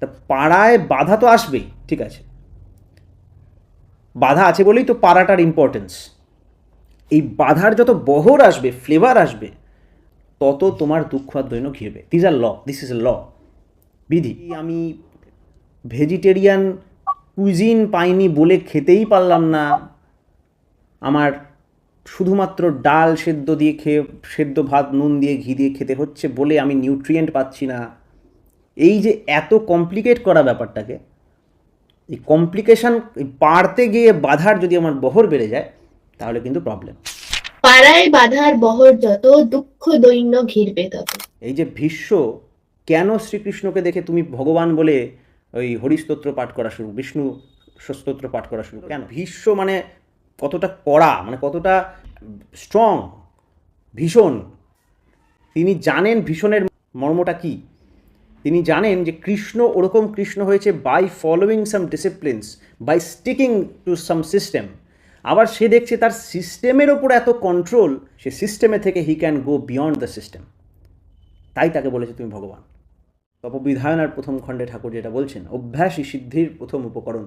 তা পাড়ায় বাধা তো আসবেই, ঠিক আছে, বাধা আছে বলেই তো পাড়াটার ইম্পর্টেন্স। এই বাধার যত বহর আসবে, ফ্লেভার আসবে, তত তোমার দুঃখ আর দৈন্য ঘিরবে। This are law, this is a law, বিধি। আমি ভেজিটেরিয়ান কুইজিন পাইনি বলে খেতেই পারলাম না, আমার শুধুমাত্র ডাল সেদ্ধ দিয়ে খেয়ে, সেদ্ধ ভাত নুন দিয়ে ঘি দিয়ে খেতে হচ্ছে বলে আমি নিউট্রিয়েন্ট পাচ্ছি না। এই যে এত কমপ্লিকেট করা ব্যাপারটাকে, এই কমপ্লিকেশন পারতে গিয়ে বাধার যদি আমার বহর বেড়ে যায়, তাহলে কিন্তু প্রবলেম। পাড়ায় বাধার বহর যত, দুঃখ দৈন্য ঘিরবে তত। এই যে ভীষ্ম কেন শ্রীকৃষ্ণকে দেখে তুমি ভগবান বলে ওই হরিস্তোত্র পাঠ করা শুরু, বিষ্ণু স্তোত্র পাঠ করা শুরু কেন? ভীষ্ম মানে কতটা কড়া, মানে কতটা স্ট্রং, ভীষণ। তিনি জানেন ভীষণের মর্মটা কি। তিনি জানেন যে কৃষ্ণ ওরকম কৃষ্ণ হয়েছে by following some disciplines, by sticking to some system. আবার সে দেখছে তার সিস্টেমের ওপর এত কন্ট্রোল, সে সিস্টেমে থেকে he can go beyond the system. তাই তাকে বলেছে তুমি ভগবান। তপবিধায়নার প্রথম খণ্ডে ঠাকুর যেটা বলছেন, অভ্যাসই সিদ্ধির প্রথম উপকরণ।